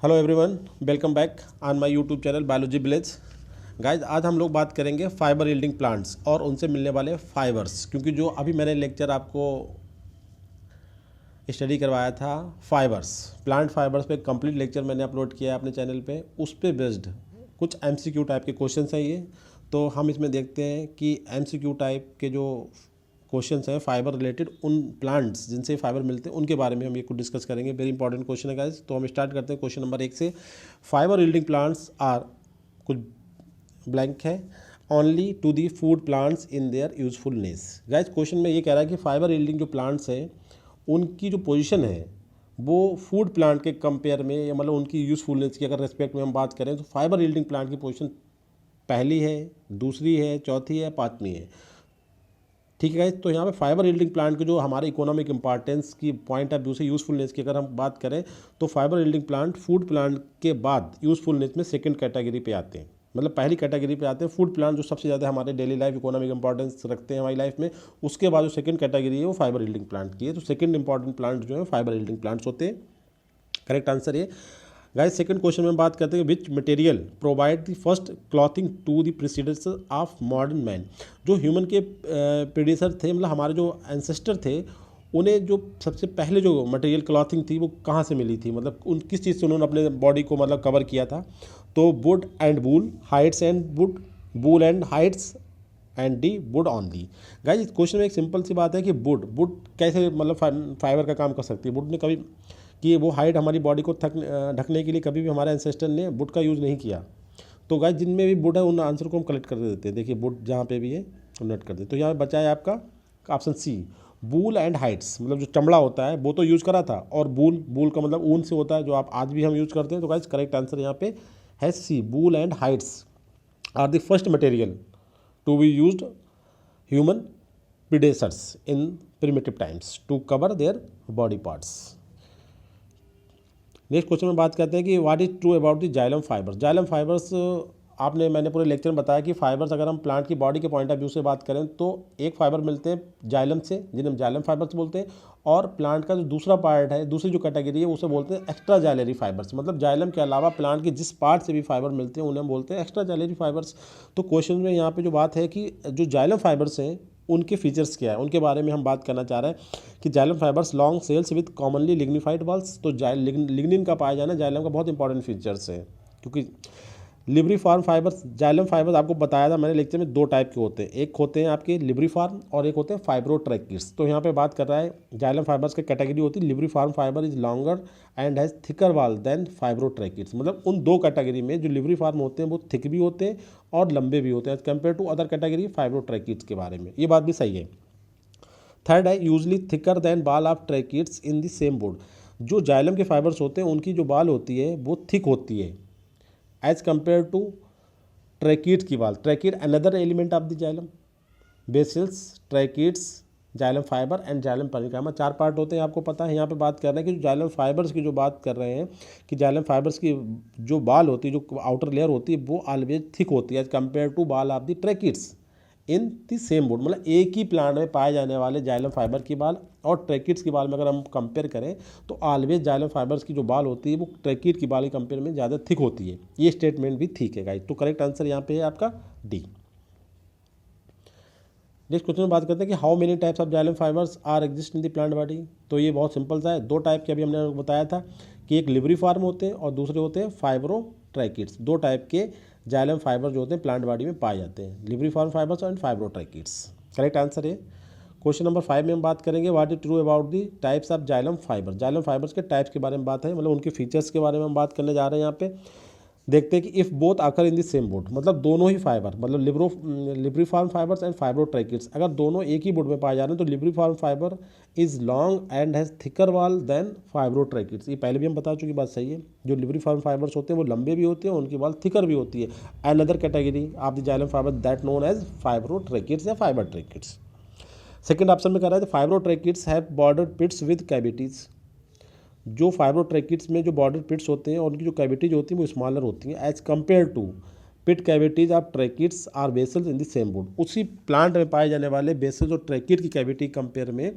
Hello everyone, welcome back on my YouTube channel biology village. Guys, आज हम लोग बात करेंगे फाइबर यील्डिंग प्लांट्स और उनसे मिलने वाले फाइबर्स, क्योंकि जो अभी मैंने लेक्चर आपको स्टडी करवाया था फाइबर्स, प्लांट फाइबर्स पे कंप्लीट लेक्चर मैंने अपलोड किया है अपने चैनल पे। उस पे बेस्ड कुछ एमसीक्यू टाइप के क्वेश्चंस हैं ये, तो हम इसमें देखते हैं कि एमसीक्यू टाइप के जो क्वेश्चंस हैं फाइबर रिलेटेड, उन प्लांट्स जिनसे फाइबर मिलते हैं उनके बारे में हम ये कुछ डिस्कस करेंगे। वेरी इंपॉर्टेंट क्वेश्चन है गाइस। तो हम स्टार्ट करते हैं क्वेश्चन नंबर 1 से। फाइबर यील्डिंग प्लांट्स आर, कुछ ब्लैंक है, only to the food plants in their usefulness. Guys, question में ये कह रहा है कि फाइबर यील्डिंग जो प्लांट्स हैं उनकी जो पोजीशन है वो फूड प्लांट के कंपेयर में, या मतलब उनकी यूजफुलनेस की अगर रेस्पेक्ट में हम बात करें तो फाइबर यील्डिंग प्लांट की पोजीशन पहली है, दूसरी है, चौथी है, पाँचवीं है। ठीक है गाइस, तो यहाँ पे फाइबर यील्डिंग प्लांट के जो हमारे इकोनॉमिक इंपॉर्टेंस की पॉइंट ऑफ व्यू से यूजफुलनेस की अगर हम बात करें तो fibre yielding plant food plant के बाद यूजफुलनेस में सेकंड कैटेगरी पे आते हैं। मतलब पहली कैटेगरी पे आते हैं फूड प्लांट जो सबसे ज़्यादा हमारे डेली लाइफ इकोनॉमिक इंपॉर्टेंस रखते हैं हमारी लाइफ में। उसके बाद जो सेकंड कैटेगरी है वो फाइबर यील्डिंग प्लांट की है। तो सेकंड इंपॉर्टेंट प्लांट जो है फाइबर यील्डिंग प्लांट्स होते हैं। करेक्ट आंसर ये। गाइस, सेकंड क्वेश्चन में बात करते हैं which material provide the first clothing to the predecessor of modern man. जो ह्यूमन के प्रीडेसर थे, मतलब हमारे जो एंसेस्टर थे, उन्हें जो सबसे पहले जो मटेरियल क्लॉथिंग थी वो कहाँ से मिली थी, मतलब उन किस चीज़ से उन्होंने अपने बॉडी को मतलब कवर किया था। तो would and wool, Heights and would, wool and Heights and D would only. Guys, इस क्वेश्चन में एक सिंपल सी बात है कि वुड वुड कैसे मतलब फाइबर का काम कर सकती है। वुड ने कभी कि वो हाइट हमारी बॉडी को ढकने के लिए कभी भी हमारे एंसेस्टर ने वुड का यूज़ नहीं किया। तो गाइस, जिनमें भी वुड है उन आंसर को हम कलेक्ट कर देते हैं। देखिए वुड जहाँ पे भी है हम नोट कर देते। तो यहाँ बचा है आपका option C, wool and hides, मतलब जो चमड़ा होता है वो तो यूज़ करा था, और वूल, वूल का मतलब ऊन से होता है जो आप आज भी हम यूज़ करते हैं। तो गाइस, करेक्ट आंसर यहाँ पे है C, wool and hides are the first material to be used human predecessors in primitive times to cover their body parts. Next question में बात करते हैं कि what is true about the xylem fibres. Xylem fibres मैंने पूरे lecture में बताया कि फाइबर्स अगर हम प्लांट की बॉडी के पॉइंट ऑफ व्यू से बात करें तो एक फाइबर मिलते हैं जाइलम से, जिन्हें हम जाइलम फाइबर्स बोलते हैं, और प्लांट का जो दूसरा पार्ट है, दूसरी जो कैटेगरी है उसे बोलते हैं एक्स्ट्रा जाइलरी फाइबर्स। मतलब जाइलम के अलावा प्लांट के जिस पार्ट से भी फाइबर मिलते हैं उन्हें हम बोलते हैं एक्स्ट्रा जाइलरी फाइबर्स। तो क्वेश्चन में यहाँ पे जो बात है कि जो जाइलम फाइबर्स हैं उनके फीचर्स क्या है, उनके बारे में हम बात करना चाह रहे हैं कि xylem fibres long cells with commonly lignified walls. तो लिग्निन का पाया जाना जाइलम का बहुत इंपॉर्टेंट फीचर्स है, क्योंकि लिबरी फार्म फाइबर्स, जाइलम फाइबर्स आपको बताया था मैंने लेक्चर में, दो टाइप के होते हैं। एक होते हैं आपके लिबरी फार्म और एक होते हैं फाइब्रोट्रैकिड्स। तो यहाँ पे बात कर रहा है जाइलम फाइबर्स की कैटेगरी होती है libriform fibre is longer and has thicker wall than fibrotracheids. मतलब उन दो कैटेगरी में जो लिबरी फार्म होते हैं वो थिक भी होते हैं और लंबे भी होते हैं as compare to other category fibrotracheids के बारे में। ये बात भी सही है। थर्ड है यूजली थिकर देन बाल of tracheids in the same would. जो जाइलम के फाइबर्स होते हैं उनकी जो बाल होती है वो थिक होती है एज कम्पेयर टू ट्रैकिड्स की बाल। Tracheid another element of the xylem, vessels, tracheids, xylem fibre and xylem parenchyma, चार पार्ट होते हैं आपको पता है। यहाँ पे बात कर रहे हैं कि जो जाइलम फाइबर्स की जो बात कर रहे हैं कि जाइलम फाइबर्स की जो बाल होती है, जो आउटर लेयर होती है, वो ऑलवेज थिक होती है एज कम्पेयर टू बाल of the tracheids in the same would. मतलब एक ही प्लांट में पाए जाने वाले जाइलम फाइबर की बाल और ट्रैकिड्स की बाल में अगर हम कंपेयर करें तो ऑलवेज जाइलम फाइबर्स की जो बाल होती है वो ट्रैकिड की बाल के कंपेयर में ज़्यादा थिक होती है। ये स्टेटमेंट भी ठीक है गाइस। तो करेक्ट आंसर यहाँ पे है आपका डी। नेक्स्ट क्वेश्चन में बात करते हैं कि how many types of xylem fibres are exist in the plant body. तो ये बहुत सिंपल सा है, दो टाइप के अभी हमने बताया था कि एक लिबरी फार्म होते हैं और दूसरे होते हैं फाइब्रोट्रैकिड्स। दो टाइप के जाइलम फाइबर जो होते हैं प्लांट बॉडी में पाए जाते हैं, libriform fibres and fibrotracheids. Correct answer है। क्वेश्चन नंबर 5 में हम बात करेंगे what is true about the types of xylem fibre. Xylem fibres के टाइप्स के बारे में बात है, मतलब उनके फीचर्स के बारे में हम बात करने जा रहे हैं। यहाँ पे देखते हैं कि इफ़ बोथ आकर इन द सेम वुड, मतलब दोनों ही फाइबर, मतलब लिबरी फार्म फाइबर्स एंड फाइब्रोट्रैकिड्स अगर दोनों एक ही वुड में पाए जा रहे हैं तो libriform fibre is long and has thicker wall than fibrotracheids. ये पहले भी हम बता चुकी, बात सही है। जो लिबरी फार्म फाइबर्स होते हैं वो लंबे भी होते हैं, उनकी बाल थिकर भी होती है। Another category of the xylem fibre that known as fibrotracheids या फाइबरट्रैकिड्स। सेकंड ऑप्शन में कह रहा है fibrotracheids have border pits with cavities. जो फाइब्रोट्रैकिड्स में जो बॉर्डर पिट्स होते हैं और उनकी जो कैविटीज होती हैं वो स्मॉलर होती हैं as compare to pit cavities of tracheids or vessels in the same wood. उसी प्लांट में पाए जाने वाले बेसल्स और ट्रैकिड की कैविटी कंपेयर में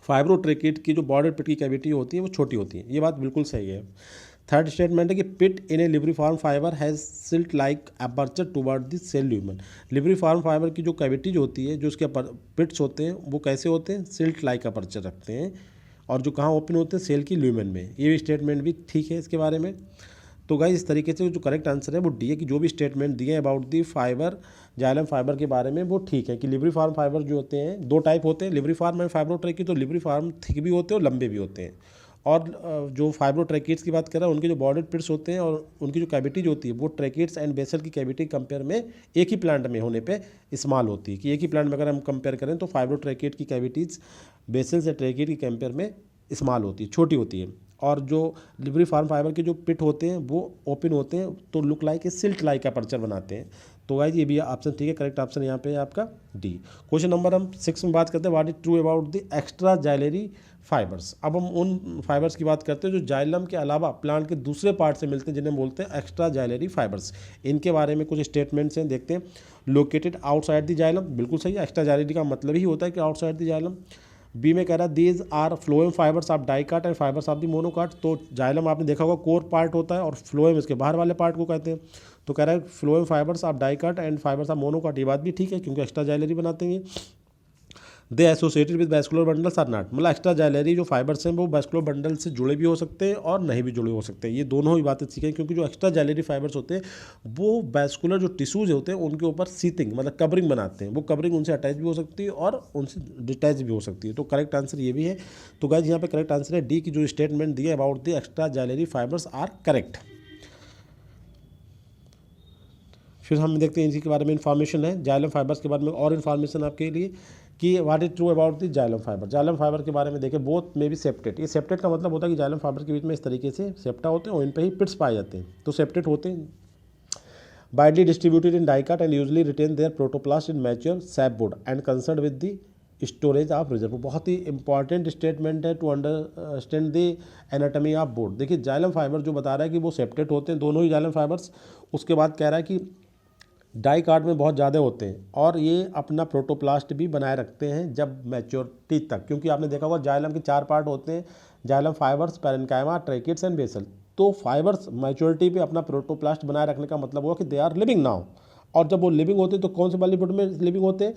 फाइब्रोट्रैकिड की जो बॉर्डर पिट की कैविटी होती है वो छोटी होती है। ये बात बिल्कुल सही है। थर्ड स्टेटमेंट है कि pit in a libriform fibre has slit like aperture toward the cell lumen. Libriform fibre की जो कैविटी जो होती है, जो उसके पिट्स होते हैं, वो कैसे होते हैं, सिल्ट लाइक अपर्चर रखते हैं, और जो कहाँ ओपन होते हैं, सेल की ल्यूमेन में। ये भी स्टेटमेंट भी ठीक है इसके बारे में। तो गाइस इस तरीके से जो करेक्ट आंसर है वो डी है, कि जो भी स्टेटमेंट दिए about the fibre, xylem fibre के बारे में, वो ठीक है। कि लिब्रिफॉर्म फाइबर जो होते हैं, दो टाइप होते हैं, लिब्रिफॉर्म एंड फाइब्रोट्रैकी। तो लिब्रिफॉर्म थिक भी होते हैं और लंबे भी होते हैं, और जो फाइब्रोट्रैकिड्स की बात कर रहा है, उनके जो बॉर्डर पिट्स होते हैं और उनकी जो कैविटी जो होती है, वो ट्रैकिड्स एंड बेसल की कैविटी कंपेयर में एक ही प्लांट में होने पे इस्तेमाल होती है। कि एक ही प्लांट में अगर हम कंपेयर करें तो फाइब्रोट्रैकिड की कैविटीज़ बेसल से ट्रैकिड की कंपेयर में इस्तेमाल होती है, छोटी होती है। और जो लिब्रिफॉर्म फाइबर के जो पिट होते हैं वो ओपन होते हैं, तो look like a silt like aperture बनाते हैं। तो गाइस ये भी ऑप्शन ठीक है, करेक्ट ऑप्शन यहाँ पे है आपका डी। क्वेश्चन नंबर हम 6 में बात करते हैं, what is true about the extra xylary fibres. अब हम उन फाइबर्स की बात करते हैं जो जाइलम के अलावा प्लांट के दूसरे पार्ट से मिलते हैं, जिन्हें बोलते हैं एक्स्ट्रा जाइलरी फाइबर्स। इनके बारे में कुछ स्टेटमेंट्स हैं, देखते हैं। लोकेटेड आउटसाइड द जाइलम, बिल्कुल सही है। एक्स्ट्रा जाइलरी का मतलब ही होता है कि आउटसाइड द जाइलम। बी में कह रहा है these are phloem fibres of dicot and fibres of the monocot. तो जाइलम आपने देखा होगा कोर पार्ट होता है और फ्लोएम इसके बाहर वाले पार्ट को कहते हैं। तो कह रहा है phloem fibres of dicot and fibres of monocot. ये बात भी ठीक है, क्योंकि एक्स्ट्रा जाइलरी बनाते हैं। They associated with vascular bundles are not, मतलब एक्स्ट्रा जाइलरी जो फाइबर्स हैं वो वैस्कुलर बंडल से जुड़े भी हो सकते हैं और नहीं भी जुड़े हो सकते हैं। ये दोनों ही बातें सीखें, क्योंकि जो एक्स्ट्रा जाइलरी फाइबर्स होते हैं वो वैस्कुलर जो टिश्यूज होते हैं उनके ऊपर सीथिंग मतलब कवरिंग बनाते हैं। वो कवरिंग उनसे अटैच भी हो सकती है और उनसे डिटैच भी हो सकती है। तो करेक्ट आंसर ये भी है। तो गाइस यहाँ पे करेक्ट आंसर है डी की जो स्टेटमेंट दिए about the extra xylary fibres are correct. फिर हम देखते हैं इसी के बारे में इन्फॉर्मेशन है, जाइलम फाइबर्स के बारे में और इन्फॉर्मेशन आपके लिए, कि what is true about the xylem fibre. Xylem fibre के बारे में देखें, बोथ में भी सेप्टेट। ये सेप्टेट का मतलब होता है कि जाइलम फाइबर के बीच में इस तरीके से सेप्टा होते हैं और इन पर ही पिट्स पाए जाते हैं, तो सेप्टेट होते हैं। Widely distributed in dicot and usually retain their protoplast in mature sapwood and concerned with the storage of reserve. बहुत ही इंपॉर्टेंट स्टेटमेंट है to understand the anatomy of board. देखिए जाइलम फाइबर जो बता रहा है कि वो सेप्टेट होते हैं, दोनों ही जाइलम फाइबर्स। उसके बाद कह रहा है कि डाइकाट में बहुत ज़्यादा होते हैं और ये अपना प्रोटोप्लास्ट भी बनाए रखते हैं जब मैच्योरिटी तक, क्योंकि आपने देखा होगा जाइलम के 4 पार्ट होते हैं, xylem fibres, parenchyma, tracheids and vessel. तो फाइबर्स मैच्योरिटी पे अपना प्रोटोप्लास्ट बनाए रखने का मतलब हुआ कि दे आर लिविंग नाउ। और जब वो लिविंग होते हैं तो कौन से वाली वुड में लिविंग होते हैं,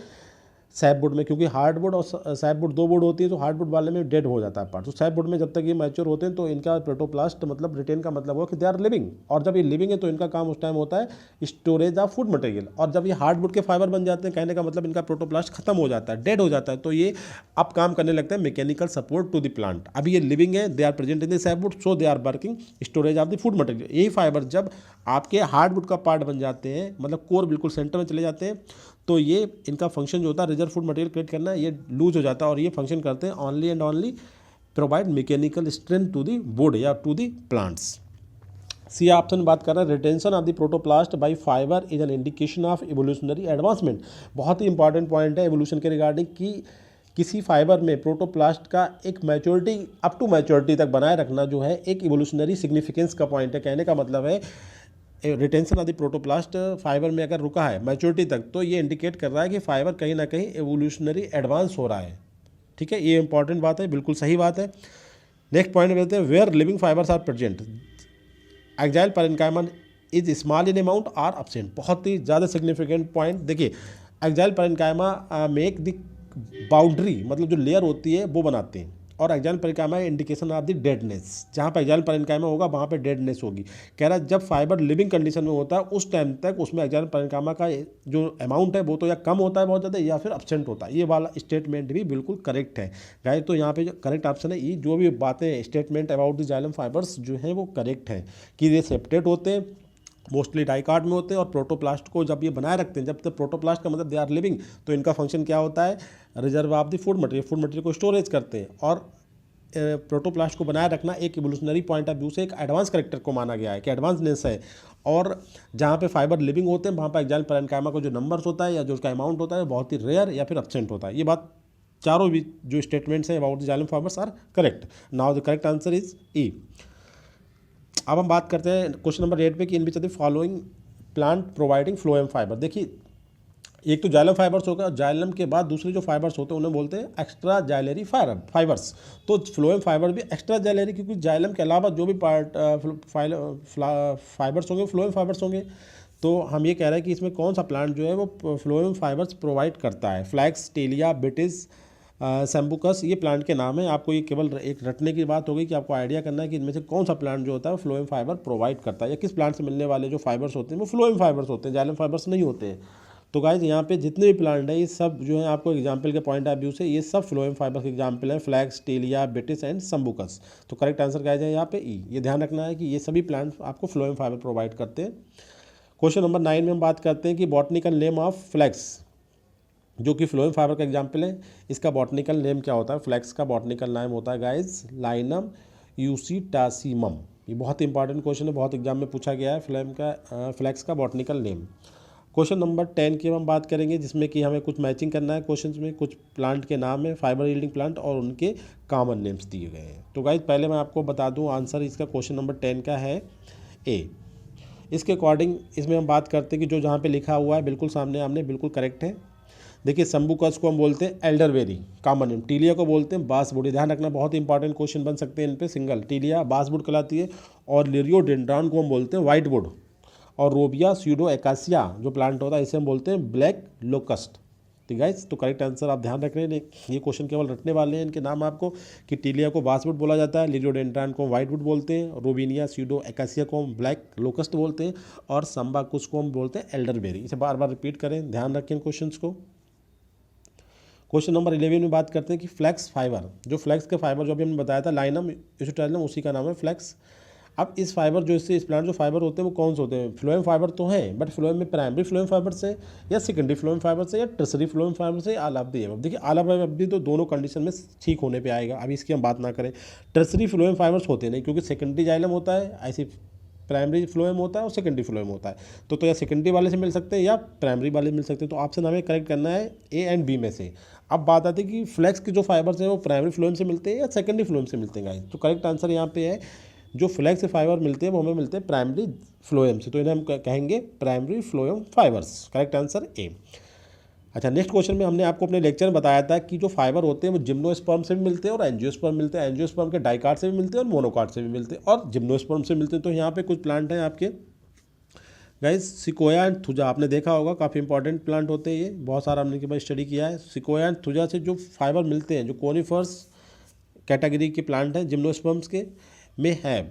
सैपवुड में, क्योंकि हार्डवुड और सैपवुड 2 वुड होती है, तो हार्डवुड वाले में डेड हो जाता है पार्ट। तो सैपवुड में जब तक ये मैच्योर होते हैं तो इनका प्रोटोप्लास्ट मतलब रिटेन का मतलब हुआ कि दे आर लिविंग। और जब ये लिविंग है तो इनका काम उस टाइम होता है स्टोरेज ऑफ फूड मटेरियल। और जब ये हार्डवुड के फाइबर बन जाते हैं, कहने का मतलब इनका प्रोटोप्लास्ट खत्म हो जाता है, डेड हो जाता है, तो ये अब काम करने लगता है mechanical support to the plant. अभी ये लिविंग है, they are present in the sapwood, so they are working storage of the food material. यही फाइबर जब आपके हार्डवुड का पार्ट बन जाते हैं, मतलब कोर बिल्कुल सेंटर में चले जाते हैं, तो ये इनका फंक्शन जो होता है रिजर्व फूड मटेरियल क्रिएट करना, ये लूज हो जाता है और ये फंक्शन करते हैं only and only provide mechanical strength to the wood या to the plants. C option बात कर रहे हैं retention of the protoplast by fibre is an indication of evolutionary advancement. बहुत ही इंपॉर्टेंट पॉइंट है एवोल्यूशन के रिगार्डिंग, कि किसी फाइबर में प्रोटोप्लास्ट का एक मैच्योरिटी अप टू मैच्योरिटी तक बनाए रखना जो है एक इवोल्यूशनरी सिग्निफिकेंस का पॉइंट है। कहने का मतलब है retention of the protoplast fibre में अगर रुका है मैच्योरिटी तक, तो ये इंडिकेट कर रहा है कि फाइबर कहीं ना कहीं एवोल्यूशनरी एडवांस हो रहा है। ठीक है, ये इंपॉर्टेंट बात है, बिल्कुल सही बात है। नेक्स्ट पॉइंट बोलते हैं where living fibres are present, xylem parenchyma is small in amount are absent. बहुत ही ज़्यादा सिग्निफिकेंट पॉइंट। देखिए xylem parenchyma make the boundary, मतलब जो लेयर होती है वो बनाते हैं, और xylem parenchyma indication of the deadness. जहाँ पर एक्जाइल पैरेन्काइमा होगा वहाँ पे डेडनेस होगी। कह रहा है जब फाइबर लिविंग कंडीशन में होता है उस टाइम तक उसमें एक्जाइल पैरेन्काइमा का जो अमाउंट है वो तो या कम होता है बहुत ज़्यादा, या फिर एब्सेंट होता है। ये वाला स्टेटमेंट भी बिल्कुल करेक्ट है गाइस। तो यहाँ पे जो करेक्ट ऑप्शन है ये, जो भी बातें statement about the xylem fibres जो है वो करेक्ट है, कि ये सेप्टेट होते हैं, मोस्टली डाइकाट में होते हैं, और प्रोटोप्लास्ट को जब ये बनाए रखते हैं, जब तक प्रोटोप्लास्ट का मतलब दे आर लिविंग, तो इनका फंक्शन क्या होता है, reserve of the food material को स्टोरेज करते हैं। और प्रोटोप्लास्ट को बनाए रखना एक इवोल्यूशनरी पॉइंट ऑफ व्यू से एक एडवांस करेक्टर को माना गया है कि एडवांसनेस है। और जहाँ पे फाइबर लिविंग होते हैं वहाँ पर एक्जाइल पैरेन्काइमा को जो नंबर्स होता है या जो उसका अमाउंट होता है बहुत ही रेयर या फिर एब्सेंट होता है। ये बात चारों भी जो स्टेटमेंट्स हैं about the xylem fibres are correct. Now the correct answer is E. अब हम बात करते हैं क्वेश्चन नंबर 8 पे कि in which of the following plant providing phloem fibre. देखिए एक तो जाइलम फाइबर्स होगा, जाइलम के बाद दूसरे जो फाइबर्स होते हैं उन्हें बोलते हैं एक्स्ट्रा जाइलरी फाइबर्स। तो फ्लोएम फाइबर भी एक्स्ट्रा जाइलरी, क्योंकि जाइलम के अलावा जो भी पार्ट फाइबर्स होंगे फ्लोएम फाइबर्स होंगे। तो हम ये कह रहे हैं कि इसमें कौन सा प्लांट जो है वो फ्लोएम फाइबर्स प्रोवाइड करता है। फ्लैक्स, टेलिया, बिटिस, सैम्बुकस, ये प्लांट के नाम है। आपको ये केवल एक रटने की बात होगी कि आपको आइडिया करना है कि इनमें से कौन सा प्लांट जो होता है वो फ्लोएम फाइबर प्रोवाइड करता है, या किस प्लांट से मिलने वाले जो फाइबर्स होते हैं वो फ्लोएम फाइबर्स होते हैं, जाइलम फाइबर्स नहीं होते हैं। तो गाइज यहाँ पे जितने भी प्लांट हैं ये सब जो है आपको एग्जाम्पल के पॉइंट ऑफ व्यू से ये सब फ्लोएम फाइबर के एग्जाम्पल हैं, फ्लैक्स, टेलिया, बिटिस एंड सैम्बुकस। तो करेक्ट आंसर क्या है यहाँ पे ई। ये ध्यान रखना है कि ये सभी प्लांट आपको फ्लोएम फाइबर प्रोवाइड करते हैं। क्वेश्चन नंबर 9 में हम बात करते हैं कि बॉटनिकल नेम ऑफ फ्लैक्स, जो कि फ्लोएम फाइबर का एग्जाम्पल है, इसका बॉटनिकल नेम क्या होता है। फ्लैक्स का बॉटनिकल नेम होता है गाइज लाइनम यूसीटासिमम। ये बहुत इंपॉर्टेंट क्वेश्चन है, बहुत एग्जाम में पूछा गया है फ्लैक्स का बॉटनिकल नेम। क्वेश्चन नंबर 10 की हम बात करेंगे, जिसमें कि हमें कुछ मैचिंग करना है क्वेश्चंस में। कुछ प्लांट के नाम है, फाइबर यील्डिंग प्लांट, और उनके कॉमन नेम्स दिए गए हैं। तो गाइज पहले मैं आपको बता दूं आंसर इसका क्वेश्चन नंबर 10 का है ए। इसके अकॉर्डिंग इसमें हम बात करते हैं कि जो जहाँ पे लिखा हुआ है बिल्कुल सामने आमने बिल्कुल करेक्ट है। देखिए सैम्बुकस को हम बोलते हैं एल्डरबेरी, कॉमन नेम। टीलिया को बोलते हैं बासवुड। ध्यान रखना, बहुत इंपॉर्टेंट क्वेश्चन बन सकते हैं इन पे। सिंगल टीलिया बासवुड कहलाती है। और लिरियोडेंड्रॉन को हम बोलते हैं वाइट वुड। और रोबिया स्यूडो एकासिया जो प्लांट होता है इसे हम बोलते हैं ब्लैक लोकस्ट। ठीक गाइस, तो करेक्ट आंसर आप ध्यान रख रहे हैं। ये क्वेश्चन केवल रटने वाले हैं इनके नाम आपको, कि टीलिया को बासवुड बोला जाता है, लिरियोडेंड्रॉन को वाइट वुड बोलते हैं, रोबिनिया स्यूडो एकासिया को हम ब्लैक लोकस्ट बोलते हैं, और संबाकुस को हम बोलते हैं एल्डरबेरी। इसे बार बार रिपीट करें, ध्यान रखें क्वेश्चन को। क्वेश्चन नंबर 11 में बात करते हैं कि फ्लैक्स फाइबर, जो फ्लैक्स के फाइबर जो अभी हमने बताया था लाइनम यूसीटासिमम, उसी का नाम है फ्लैक्स। अब इस फाइबर जो इससे इस प्लांट जो फाइबर होते हैं वो कौन से होते हैं। फ्लोएम फाइबर तो हैं, बट फ्लोएम में प्राइमरी फ्लोएम फाइबर से, या सेकेंडरी फ्लोएम फाइबर से, या टर्सरी फ्लोएम फाइबर से, ऑल ऑफ द एबव। देखिए ऑल ऑफ द एबव भी तो दोनों कंडीशन में ठीक होने पे आएगा, अभी इसकी हम बात ना करें। टर्सरी फ्लोएम फाइबर्स होते नहीं, क्योंकि सेकेंडरी जाइलम होता है, ऐसी प्राइमरी फ्लोएम होता है और सेकेंडरी फ्लोएम होता है। तो या सेकेंडरी वाले से मिल सकते हैं या प्राइमरी वाले मिल सकते हैं। तो ऑप्शन हमें करेक्ट करना है ए एंड बी में से। अब बात आती है कि फ्लैक्स के जो फाइबर्स हैं वो प्राइमरी फ्लोएम से मिलते हैं या सेकेंडरी फ्लोएम से मिलते हैं गाइस। तो करेक्ट आंसर यहाँ पे है, जो फ्लैक्स से फाइबर मिलते हैं वो हमें मिलते हैं प्राइमरी फ्लोएम से। तो इन्हें हम कहेंगे primary phloem fibres. Correct answer A. अच्छा, नेक्स्ट क्वेश्चन में हमने आपको अपने लेक्चर में बताया था कि जो फाइबर होते हैं वो जिम्नोस्पर्म से भी मिलते हैं और एंजियोस्पर्म मिलते हैं। एंजियोस्पर्म के डाइकार्ड से भी मिलते हैं और मोनोकार्ड से भी मिलते हैं और जिम्नोस्पर्म से मिलते हैं। तो यहाँ पे कुछ प्लांट हैं आपके गाइस, सिकोया एंड थुजा, आपने देखा होगा, काफ़ी इंपॉर्टेंट प्लांट होते हैं ये, बहुत सारा हमने के बाद स्टडी किया है। सिकोया एंड थुजा से जो फाइबर मिलते हैं, जो कोनिफर्स कैटेगरी के प्लांट हैं जिम्नोस्पर्म्स के, में है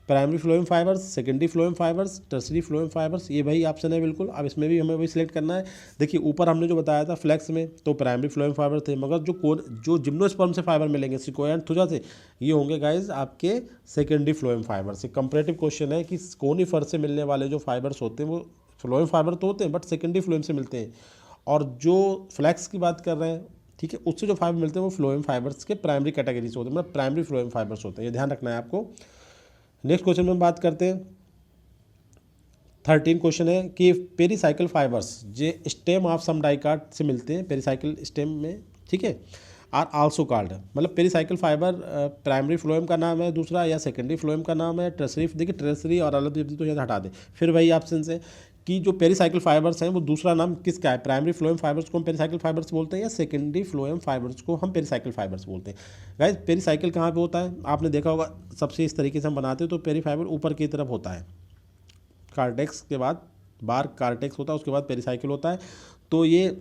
primary phloem fibres, secondary phloem fibres, tertiary phloem fibres. ये वही ऑप्शन है बिल्कुल। अब इसमें भी हमें वही सिलेक्ट करना है। देखिए ऊपर हमने जो बताया था फ्लैक्स में तो प्राइमरी फ्लोएम फाइबर थे, मगर जो जिम्नोस्पर्म से फाइबर मिलेंगे सिकोया एंड थुजा से, ये होंगे गाइज आपके सेकेंडरी फ्लोएम फाइबर से। कंपैरेटिव क्वेश्चन है कि कोनिफर से मिलने वाले जो फाइबर्स होते हैं वो फ्लोएम फाइबर तो होते हैं बट सेकेंडरी फ्लोएम से मिलते हैं, और जो फ्लैक्स की बात कर रहे हैं, ठीक है, उससे जो फाइबर मिलते हैं वो फ्लोएम फाइबर्स के प्राइमरी कैटेगरी से होते हैं, मतलब प्राइमरी फ्लोएम फाइबर्स होते हैं। ये ध्यान रखना है आपको। नेक्स्ट क्वेश्चन में हम बात करते हैं 13 क्वेश्चन है कि पेरीसाइकिल फाइबर्स जो स्टेम ऑफ सम डाइकार्ड से मिलते हैं, पेरीसाइकिल स्टेम में, ठीक है, आर आल्सो कॉल्ड, मतलब पेरीसाइकिल फाइबर प्राइमरी फ्लोएम का नाम है दूसरा, या सेकेंडरी फ्लोएम का नाम है टर्सरी। देखिए टर्सरी और अलग तो यहाँ हटा दें, फिर वही ऑप्शन से कि जो पेरीसाइकिल फाइबर्स हैं वो दूसरा नाम किसका है। प्राइमरी फ्लोएम फाइबर्स को हम पेरीसाइकिल फाइबर्स बोलते हैं या सेकेंडरी फ्लोएम फाइबर्स को हम पेरीसाइकिल फाइबर्स बोलते हैं। गाइस पेरीसाइकिल कहाँ पे होता है, आपने देखा होगा सबसे इस तरीके से हम बनाते हैं, तो पेरी फाइबर ऊपर की तरफ होता है, कार्टेक्स के बाद बार कार्टेक्स होता है, उसके बाद पेरीसाइकिल होता है। तो ये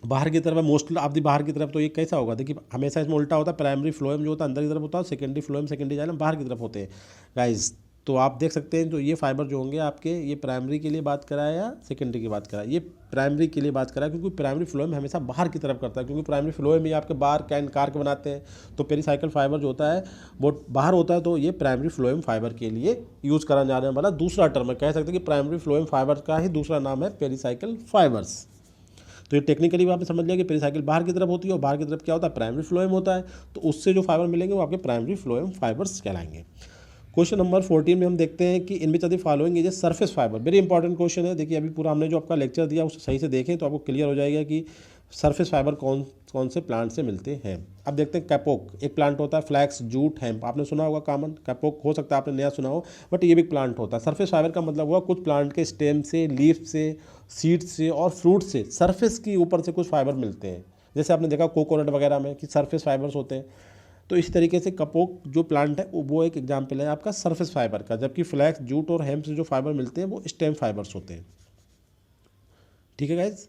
बाहर की तरफ, मोस्ट ऑफ दी बाहर की तरफ। तो ये कैसा होगा, देखिए हमेशा इसमें उल्टा होता है, प्राइमरी फ्लोएम जो होता है अंदर की तरफ होता है, सेकेंडरी फ्लोएम सेकेंडरी जाइलम बाहर की तरफ होते हैं गाइस। तो आप देख सकते हैं, तो ये फाइबर जो होंगे आपके, ये प्राइमरी के लिए बात कराया या सेकेंडरी की बात कराया, ये प्राइमरी के लिए बात कराया, क्योंकि प्राइमरी फ्लोएम हमेशा बाहर की तरफ करता है, क्योंकि प्राइमरी फ्लोएम ही आपके बार कैन कार के बनाते हैं। तो पेरीसाइकिल फाइबर जो होता है वो बाहर होता है, तो ये प्राइमरी फ्लोएम फाइबर के लिए यूज़ करा जाने वाला दूसरा टर्म है। कह सकते हैं कि प्राइमरी फ्लोएम फाइबर का ही दूसरा नाम है पेरीसाइकिल फाइबर्स। तो ये टेक्निकली आपने समझ लिया कि पेरीसाइकिल बाहर की तरफ होती है और बाहर की तरफ क्या होता है, प्राइमरी फ्लोएम होता है। तो उससे जो फाइबर मिलेंगे वो आपके प्राइमरी फ्लोएम फाइबर्स कहलाएंगे। क्वेश्चन नंबर 14 में हम देखते हैं कि इनमें the following is a surface fibre. Very important question है। देखिए अभी पूरा हमने जो आपका लेक्चर दिया उसे सही से देखें तो आपको क्लियर हो जाएगा कि सरफेस फाइबर कौन कौन से प्लांट से मिलते हैं। अब देखते हैं कैपोक एक प्लांट होता है, फ्लैक्स, जूट, हेम्प आपने सुना होगा कॉमन। कैपोक हो सकता है आपने नया सुना हो, बट ये भी प्लांट होता है। सरफेस फाइबर का मतलब हुआ कुछ प्लांट के स्टेम से, लीफ से, सीड से और फ्रूट से सरफेस की ऊपर से कुछ फाइबर मिलते हैं। जैसे आपने देखा कोकोनट वगैरह में कि सरफेस फाइबर्स होते हैं, तो इस तरीके से कपोक जो प्लांट है वो एक एग्जाम्पल है आपका सरफेस फाइबर का, जबकि फ्लैक्स, जूट और हेम्प से जो फाइबर मिलते हैं वो स्टेम फाइबर्स होते हैं। ठीक है गाइज।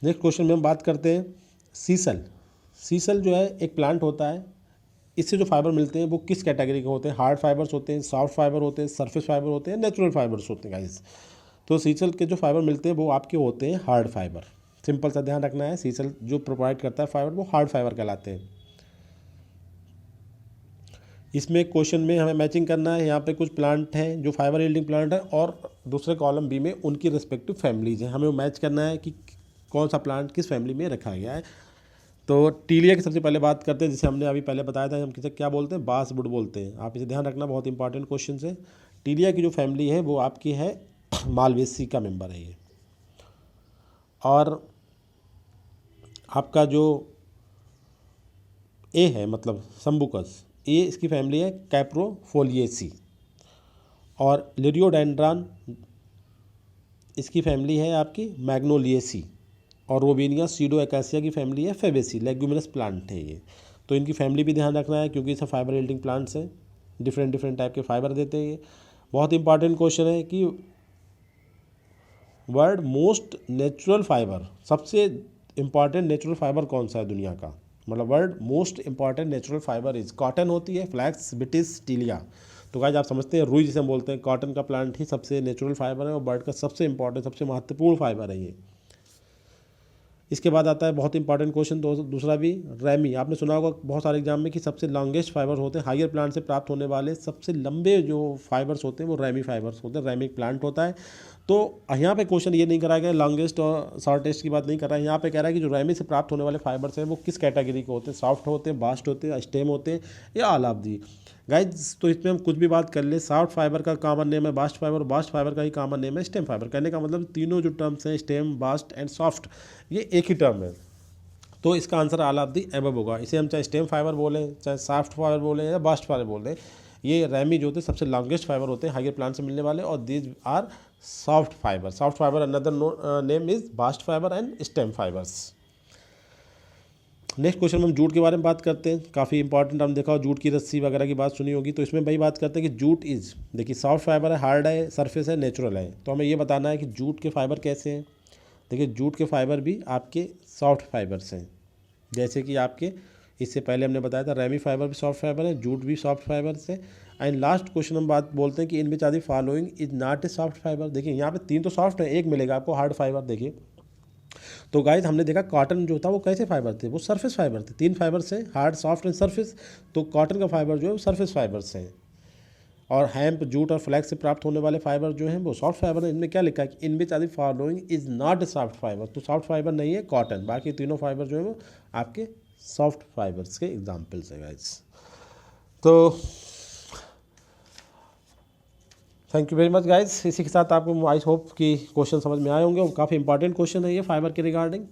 नेक्स्ट क्वेश्चन में हम बात करते हैं सीसल। सीसल जो है एक प्लांट होता है, इससे जो फाइबर मिलते हैं वो किस कैटेगरी के होते हैं। हार्ड फाइबर्स होते हैं, सॉफ्ट फाइबर होते हैं, सरफेस फाइबर होते हैं, नेचुरल फाइबर्स होते हैं गाइस। तो सीसल के जो फाइबर मिलते हैं वो आपके होते हैं हार्ड फाइबर। सिंपल सा ध्यान रखना है, सीसल जो प्रोवाइड करता है फाइबर वो हार्ड फाइबर कहलाते हैं। इसमें क्वेश्चन में हमें मैचिंग करना है। यहाँ पे कुछ प्लांट हैं जो फाइबर यील्डिंग प्लांट है और दूसरे कॉलम बी में उनकी रिस्पेक्टिव फैमिलीज हैं। हमें मैच करना है कि कौन सा प्लांट किस फैमिली में रखा गया है। तो टीलिया की सबसे पहले बात करते हैं, जिसे हमने अभी पहले बताया था, हम किसे क्या बोलते हैं, बांसवुड बोलते हैं। आप इसे ध्यान रखना, बहुत इंपॉर्टेंट क्वेश्चन है। टीलिया की जो फैमिली है वो आपकी है मालवेसी का मेंबर है ये। और आपका जो ए है मतलब सम्बुकस, ये इसकी फैमिली है कैप्रोफोलिएसी। और लिरियोडेंड्रॉन इसकी फैमिली है आपकी मैग्नोलिएसी। और रोबेनिया सीडो एकासिया की फैमिली है फेबेसी। लेग्यूमिनस प्लांट है ये, तो इनकी फैमिली भी ध्यान रखना है क्योंकि ये सब फाइबर यील्डिंग प्लांट्स हैं, डिफरेंट डिफरेंट टाइप के फाइबर देते हैं ये। बहुत इंपॉर्टेंट क्वेश्चन है कि वर्ल्ड मोस्ट नेचुरल फाइबर, सबसे इंपॉर्टेंट नेचुरल फाइबर कौन सा है दुनिया का, मतलब world most important natural fibre is cotton होती है, फ्लैक्स, बिटिस, टीलिया। तो गाइस आप समझते हैं रुई जिसे हम बोलते हैं, कॉटन का प्लांट ही सबसे नेचुरल फाइबर है और बर्ड का सबसे इंपॉर्टेंट सबसे महत्वपूर्ण फाइबर है ये। इसके बाद आता है बहुत इंपॉर्टेंट क्वेश्चन दूसरा भी, रैमी। आपने सुना होगा बहुत सारे एग्जाम में कि सबसे लॉन्गेस्ट फाइबर होते हैं, हायर प्लांट से प्राप्त होने वाले सबसे लंबे जो फाइबर्स होते हैं वो रैमी फाइबर्स होते हैं, रैमी प्लांट होता है। तो यहाँ पे क्वेश्चन ये नहीं करा गया लॉन्गेस्ट और शॉर्टेस्ट की बात नहीं कर रहा है, यहाँ पे कह रहा है कि जो रैमी से प्राप्त होने वाले फाइबर्स हैं वो किस कैटेगरी के होते हैं, सॉफ्ट होते हैं, बास्ट होते हैं, स्टेम होते हैं या ऑल ऑफ दी। गाइज तो इसमें हम कुछ भी बात कर ले, सॉफ्ट फाइबर का कॉमन नेम है बास्ट फाइबर, बास्ट फाइबर का ही कॉमन नेम है स्टेम फाइबर। कहने का मतलब तीनों जो टर्म्स हैं स्टेम, बास्ट एंड सॉफ्ट, ये एक ही टर्म है। तो इसका answer all of the above होगा। इसे हम चाहे स्टेम फाइबर बोलें, चाहे सॉफ्ट फाइबर बोलें या बास्ट फाइबर बोलें, ये रैमी जो होते हैं सबसे लॉन्गेस्ट फाइबर होते हैं हायर प्लांट से मिलने वाले, और these are soft fibre. Soft fibre another name is bast fibre and stem fibres. Next question में हम जूट के बारे में बात करते हैं, काफ़ी इंपॉर्टेंट। हम देखा जूट की रस्सी वगैरह की बात सुनी होगी, तो इसमें भाई बात करते हैं कि जूट इज़, देखिए सॉफ्ट फाइबर है, हार्ड है, सरफेस है, नेचुरल है। तो हमें ये बताना है कि जूट के फाइबर कैसे हैं। देखिए जूट के फाइबर भी आपके सॉफ्ट फाइबर्स हैं, जैसे कि आपके इससे पहले हमने बताया था रैमी फाइबर भी सॉफ्ट फाइबर है, जूट भी सॉफ्ट फाइबर से। एंड लास्ट क्वेश्चन हम बात बोलते हैं कि in which are the following is not a soft fibre. देखिए यहाँ पे तीन तो सॉफ्ट है, एक मिलेगा आपको हार्ड फाइबर। देखिए तो गाइस हमने देखा कॉटन जो था वो कैसे फाइबर थे, वो सरफेस फाइबर थे। तीन फाइबर से हार्ड, सॉफ्ट एंड सरफेस। तो कॉटन का फाइबर जो है वो सरफेस फाइबर्स हैं। और हैम्प, जूट और फ्लैक्स से प्राप्त होने वाले फाइबर जो हैं वो सॉफ्ट फाइबर है। इनमें क्या लिखा है कि in which are the following is not a soft fibre. तो सॉफ्ट फाइबर नहीं है कॉटन, बाकी तीनों फाइबर जो है वो आपके सॉफ्ट फाइबर्स के एग्जाम्पल्स है गाइस। तो thank you very much guys. इसी के साथ आपको आई होप कि क्वेश्चन समझ में आए होंगे और काफ़ी इंपॉर्टेंट क्वेश्चन है ये फाइबर के रिगार्डिंग।